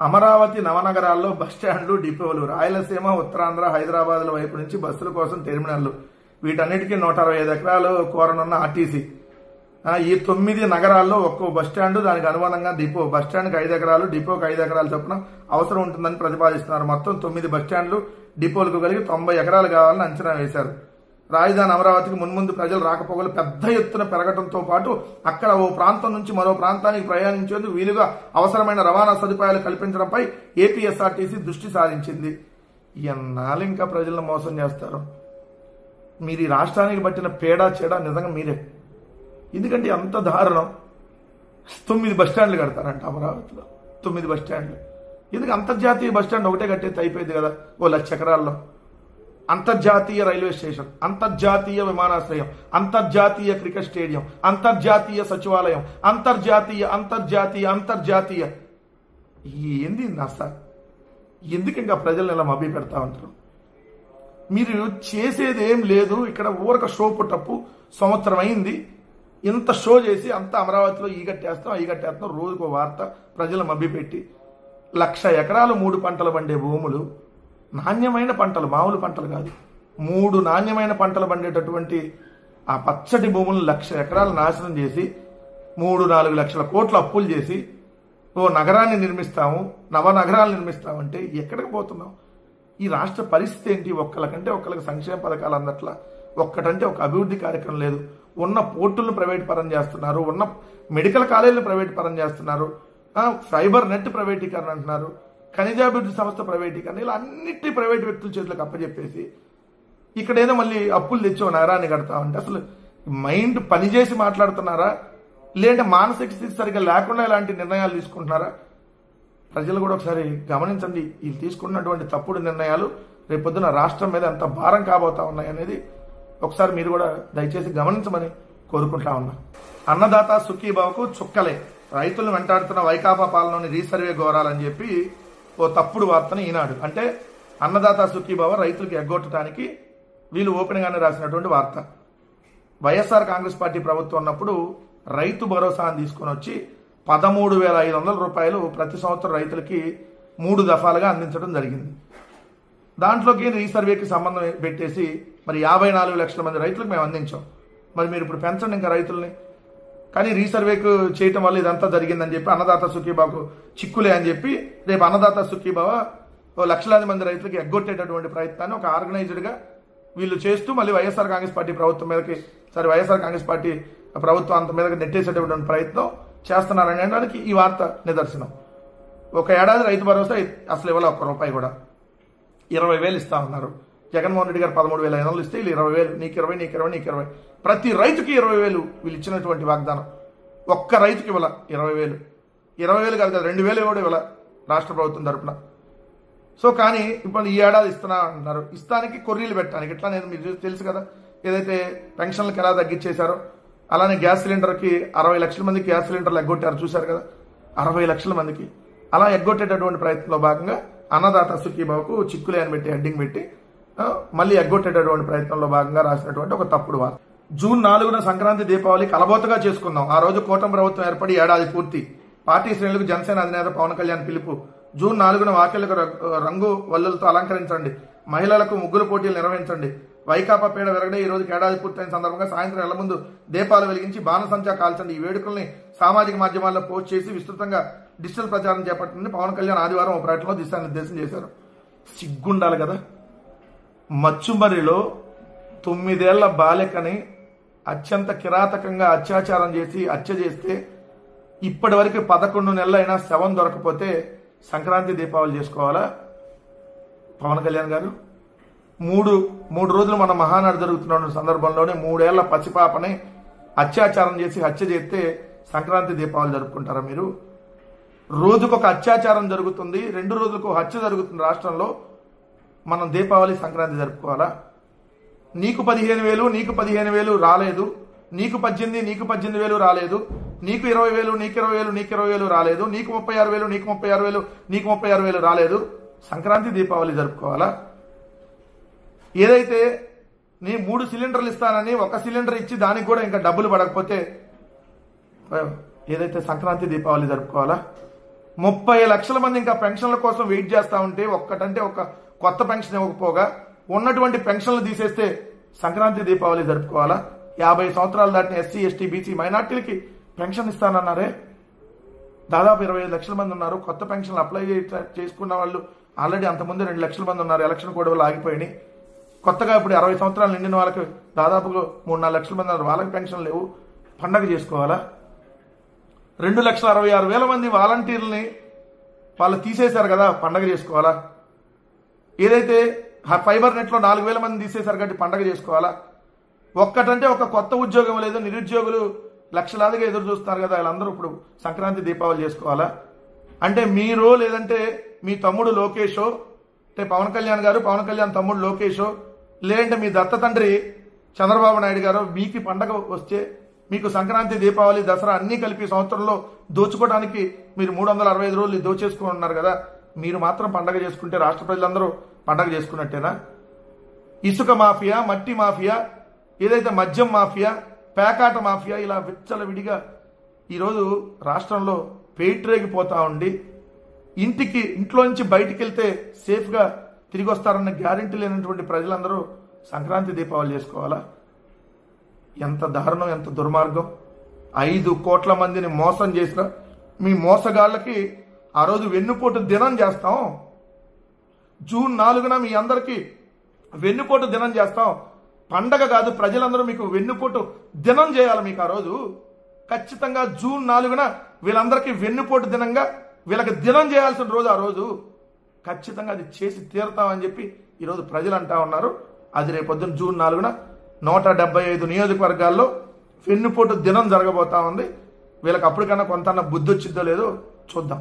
అమరావతి నవనగరాల్లో బస్టాండ్లు, డిపోలు, రాయలసీమ, ఉత్తరాంధ్ర, హైదరాబాద్ల వైపు నుంచి బస్సుల కోసం టెర్మినళ్లు, వీటన్నిటికీ 165 ఎకరాలు కోరనున్న ఆర్టీసీ. ఈ 9 నగరాల్లో ఒక్కో బస్టాండ్, దానికి అనుగుణంగా డిపో. బస్టాండ్కి 5 ఎకరాలు, డిపోకి 5 ఎకరాలు చొప్పున అవసరం ఉంటుందని ప్రతిపాదిస్తున్నారు. మొత్తం 9 బస్టాండ్లు, డిపోలకు కలిగి 90 ఎకరాలు కావాలని అంచనా వేశారు. రాజధాని అమరావతికి మున్ముందు ప్రజలు రాకపోకలు పెద్ద ఎత్తున పెరగడంతో పాటు అక్కడ ఓ ప్రాంతం నుంచి మరో ప్రాంతానికి ప్రయాణించేందుకు వీలుగా అవసరమైన రవాణా సదుపాయాలు కల్పించడంపై ఏపీఎస్ఆర్టీసీ దృష్టి సారించింది. ఎన్నాళ్ళు ఇంకా ప్రజలను మోసం చేస్తారు? మీరు ఈ రాష్ట్రానికి పట్టిన పేడా చెడా నిజంగా మీరే. ఎందుకంటే అంత దారుణం. 9 బస్టాండ్లు కడతారంట అమరావతిలో, 9 బస్టాండ్లు. ఎందుకు అంతర్జాతీయ బస్టాండ్ ఒకటే కట్టేది అయిపోయింది కదా, ఓ 1,00,000 ఎకరాల్లో. అంతర్జాతీయ రైల్వే స్టేషన్, అంతర్జాతీయ విమానాశ్రయం, అంతర్జాతీయ క్రికెట్ స్టేడియం, అంతర్జాతీయ సచివాలయం, అంతర్జాతీయ అంతర్జాతీయ అంతర్జాతీయ ఏంది నస? ఎందుకు ఇంకా ప్రజలను ఇలా మభ్య పెడతా ఉంటారు? మీరు చేసేది ఏం లేదు. ఇక్కడ ఊరక షో పుట్టప్పు. సంవత్సరం అయింది, ఇంత షో చేసి అంత అమరావతిలో ఈ కట్టేస్తాం రోజుకో వార్త ప్రజలు మభ్యపెట్టి 1,00,000 ఎకరాలు 3 పంటలు పండే భూములు, నాణ్యమైన పంటలు, మామూలు పంటలు కాదు, 3 నాణ్యమైన పంటలు పండేటటువంటి ఆ పచ్చటి భూములను 1,00,000 ఎకరాలు నాశనం చేసి 3-4 లక్షల కోట్ల అప్పులు చేసి ఓ నగరాన్ని నిర్మిస్తాము, నవనగరాలు నిర్మిస్తామంటే ఎక్కడికి పోతున్నాం? ఈ రాష్ట్ర పరిస్థితి ఏంటి? ఒక్కరికంటే ఒక్కరికి సంక్షేమ పథకాలు అందట్లా, ఒక్కటంటే ఒక అభివృద్ధి కార్యక్రమం లేదు. ఉన్న పోర్టులను ప్రైవేట్ పరం చేస్తున్నారు, ఉన్న మెడికల్ కాలేజీలను ప్రైవేట్ పరం చేస్తున్నారు, ఫైబర్ నెట్ ప్రైవేటీకరణ అంటున్నారు, ఖనిజాభివృద్ధి సంస్థ ప్రైవేటీకరణ, ఇలా అన్నిటి ప్రైవేట్ వ్యక్తుల చేతులకు అప్పచెప్పేసి ఇక్కడేదో మళ్ళీ అప్పులు తెచ్చి ఒక నగరాన్ని కడతామంటే అసలు మైండ్ పనిచేసి మాట్లాడుతున్నారా, లేదంటే మానసిక స్థితి సరిగ్గా లేకుండా ఇలాంటి నిర్ణయాలు తీసుకుంటున్నారా? ప్రజలు కూడా ఒకసారి గమనించండి. వీళ్ళు తీసుకున్నటువంటి తప్పుడు నిర్ణయాలు రేపొద్దున రాష్ట్రం మీద ఎంత భారం కాబోతా ఉన్నాయి అనేది ఒకసారి మీరు కూడా దయచేసి గమనించమని కోరుకుంటా ఉన్నా. అన్నదాత సుఖీభావకు చుక్కలే, రైతులను వెంటాడుతున్న వైకాపా పాలనలోని రీసర్వే ఘోరాలని చెప్పి ఓ తప్పుడు వార్తను ఈనాడు, అంటే అన్నదాత సుఖీభావ రైతులకు ఎగ్గొట్టడానికి వీళ్ళు ఓపెన్ గానే రాసినటువంటి వార్త. వైఎస్ఆర్ కాంగ్రెస్ పార్టీ ప్రభుత్వం ఉన్నప్పుడు రైతు భరోసా అని తీసుకుని వచ్చి 13,500 రూపాయలు ప్రతి సంవత్సరం రైతులకి 3 దఫాలుగా అందించడం జరిగింది. దాంట్లోకి రీసర్వేకి సంబంధం పెట్టేసి మరి 54 లక్షల మంది రైతులకు మేము అందించాం. మరి మీరు ఇప్పుడు పెంచండి ఇంకా రైతుల్ని. కానీ రీసర్వేకు చేయటం వల్ల ఇదంతా జరిగిందని చెప్పి అన్నదాత సుఖీభావకు చిక్కులే అని చెప్పి రేపు అన్నదాత సుఖీభావ ఓ లక్షలాది మంది రైతులకి ఎగ్గొట్టేటటువంటి ప్రయత్నాన్ని ఒక ఆర్గనైజ్డ్గా వీళ్ళు చేస్తూ మళ్ళీ వైఎస్ఆర్ కాంగ్రెస్ పార్టీ ప్రభుత్వం మీదకి వైఎస్ఆర్ కాంగ్రెస్ పార్టీ ప్రభుత్వం అంత మీదకి నెట్టేసేటటువంటి ప్రయత్నం చేస్తున్నారని అనడానికి ఈ వార్త నిదర్శనం. ఒక ఏడాది రైతు భరోసా అసలు ఇవ్వాలి, ₹1 కూడా. 20,000 ఇస్తా ఉన్నారు. జగన్మోహన్ రెడ్డి గారు 13,500 ఇస్తే వీళ్ళు 20,000, నీకు 20, నీకు 20, నీకు 20, ప్రతి రైతుకి 20,000 వీళ్ళు ఇచ్చినటువంటి వాగ్దానం. ఒక్క రైతుకి ఇవ్వాల 20,000. 20,000 కాదు కదా, 2,000 కూడా ఇవ్వాల రాష్ట్ర ప్రభుత్వం తరఫున. సో కానీ ఇప్పుడు ఈ ఏడాది ఇస్తున్నా అంటున్నారు. ఇస్తానికి కొర్రీలు పెట్టడానికి ఇట్లా నేను మీరు తెలుసు కదా, ఏదైతే పెన్షన్లకు ఎలా తగ్గించేశారో అలానే గ్యాస్ సిలిండర్కి 60 లక్షల మందికి గ్యాస్ సిలిండర్లు ఎగ్గొట్టారు, చూశారు కదా, 60 లక్షల మందికి. అలా ఎగ్గొట్టేటటువంటి ప్రయత్నంలో భాగంగా అన్నదాత సుఖీభావకు చిక్కులే అని పెట్టి హెడ్డింగ్ పెట్టి మళ్ళీ ఎగ్గొట్టేటటువంటి ప్రయత్నంలో భాగంగా రాసినటువంటి ఒక తప్పుడు వార్త. జూన్ 4న సంక్రాంతి దీపావళి కలబోతగా చేసుకుందాం. ఆ రోజు కూటమి ప్రభుత్వం ఏర్పడి ఏడాది పూర్తి. పార్టీ శ్రేణులకు జనసేన అధినేత పవన్ కళ్యాణ్ పిలుపు. జూన్ 4న వాకిళ్లకు రంగు వల్లులతో అలంకరించండి, మహిళలకు ముగ్గుల పోటీలు నిర్వహించండి. వైకాపా పీడ విరగడే ఈ రోజుకి ఏడాది పూర్తయిన సందర్భంగా సాయంత్రం ఇళ్ల ముందు దీపాలు వెలిగించి బాణసంచా కాల్చండి. ఈ వేడుకల్ని సామాజిక మాధ్యమాల్లో పోస్ట్ చేసి విస్తృతంగా డిజిటల్ ప్రచారం చేపట్టిందని పవన్ కళ్యాణ్ ఆదివారం ఒక ప్రకటనలో దిశానిర్దేశం చేశారు. సిగ్గుండాలి కదా. మచ్చుమరిలో 9 ఏళ్ల బాలికని అత్యంత కిరాతకంగా అత్యాచారం చేసి హత్య చేస్తే ఇప్పటి వరకు 11 నెలలైనా శవం దొరకపోతే సంక్రాంతి దీపావళి చేసుకోవాలా పవన్ కళ్యాణ్ గారు? మూడు రోజులు మన మహానాడు జరుగుతున్న సందర్భంలోనే 3 ఏళ్ల పసిపాపని అత్యాచారం చేసి హత్య చేస్తే సంక్రాంతి దీపావళి జరుపుకుంటారా మీరు? రోజుకొక అత్యాచారం జరుగుతుంది, 2 రోజులకు హత్య జరుగుతుంది రాష్ట్రంలో, మనం దీపావళి సంక్రాంతి జరుపుకోవాలా? నీకు 15,000, నీకు 15,000 రాలేదు, నీకు 18, నీకు 18,000 రాలేదు, నీకు 20,000, నీకు 20,000, నీకు 20,000 రాలేదు, నీకు 36,000, నీకు 36,000, నీకు 36,000 రాలేదు, సంక్రాంతి దీపావళి జరుపుకోవాలా? ఏదైతే నీ 3 సిలిండర్లు ఇస్తానని 1 సిలిండర్ ఇచ్చి దానికి కూడా ఇంకా డబ్బులు పడకపోతే ఏదైతే సంక్రాంతి దీపావళి జరుపుకోవాలా? 30 లక్షల మంది ఇంకా పెన్షన్ల కోసం వెయిట్ చేస్తా ఉంటే ఒక్కటంటే ఒక కొత్త పెన్షన్ ఇవ్వకపోగా ఉన్నటువంటి పెన్షన్లు తీసేస్తే సంక్రాంతి దీపావళి జరుపుకోవాలా? 50 సంవత్సరాలు దాటిన ఎస్సీ ఎస్టీ బీసీ మైనార్టీలకి పెన్షన్ ఇస్తానన్నారే. దాదాపు 25 లక్షల మంది ఉన్నారు. కొత్త పెన్షన్లు అప్లై చేసుకున్న వాళ్ళు ఆల్రెడీ అంతకుముందు 2 లక్షల మంది ఉన్నారు. ఎలక్షన్ కూడా వాళ్ళు ఆగిపోయినాయి. కొత్తగా ఇప్పుడు 60 సంవత్సరాలు నిండిన వాళ్ళకి దాదాపు 3-4 లక్షల మంది ఉన్నారు. వాళ్ళకి పెన్షన్ లేవు. పండగ చేసుకోవాలా? 2,66,000 మంది వాలంటీర్లని వాళ్ళు తీసేశారు కదా, పండగ చేసుకోవాలా? ఏదైతే ఫైబర్ నెట్లో 4,000 మంది తీసేశారు కాబట్టి పండగ చేసుకోవాలా? ఒక్కటంటే ఒక కొత్త ఉద్యోగం లేదు. నిరుద్యోగులు లక్షలాదిగా ఎదురు చూస్తున్నారు కదా, వీళ్ళందరూ ఇప్పుడు సంక్రాంతి దీపావళి చేసుకోవాలా? అంటే మీరు లేదంటే మీ తమ్ముడు లోకేషో, అంటే పవన్ కళ్యాణ్ గారు, పవన్ కళ్యాణ్ తమ్ముడు లోకేషో, లేదంటే మీ దత్త తండ్రి చంద్రబాబు నాయుడు గారు మీకు పండగ వస్తే మీకు సంక్రాంతి దీపావళి దసరా అన్ని కలిపి సంవత్సరంలో దోచుకోవడానికి మీరు 365 రోజులు దోచేసుకుని ఉన్నారు కదా, మీరు మాత్రం పండగ చేసుకుంటే రాష్ట్ర ప్రజలందరూ పండగ చేసుకున్నట్టేనా? ఇసుక మాఫియా, మట్టి మాఫియా, ఏదైతే మద్యం మాఫియా, పేకాట మాఫియా, ఇలా విచ్చలవిడిగా ఈరోజు రాష్ట్రంలో పేట్రేగిపోతా ఉండి ఇంట్లో నుంచి బయటికి వెళ్తే సేఫ్గా తిరిగి వస్తారన్న గ్యారెంటీ లేనటువంటి ప్రజలందరూ సంక్రాంతి దీపావళి చేసుకోవాలా? ఎంత దారుణం, ఎంత దుర్మార్గం. 5 కోట్ల మందిని మోసం చేసిన మీ మోసగాళ్ళకి ఆ రోజు వెన్నుపోటు దినం చేస్తాం. జూన్ 4న మీ అందరికీ వెన్నుపోటు దినం చేస్తాం. పండగ కాదు, ప్రజలందరూ మీకు వెన్నుపోటు దినం చేయాలి. మీకు ఆ రోజు ఖచ్చితంగా జూన్ 4న వీళ్ళందరికీ వెన్నుపోటు దినంగా వీళ్ళకి దినం చేయాల్సిన రోజు ఆ రోజు. ఖచ్చితంగా అది చేసి తీరుతామని చెప్పి ఈరోజు ప్రజలు అంటా ఉన్నారు. అది రేపొద్దున జూన్ 4న 175 నియోజకవర్గాల్లో వెన్నుపోటు దినం జరగబోతా ఉంది. వీళ్ళకి అప్పటికన్నా కొంత బుద్ధి వచ్చిద్దో లేదో చూద్దాం.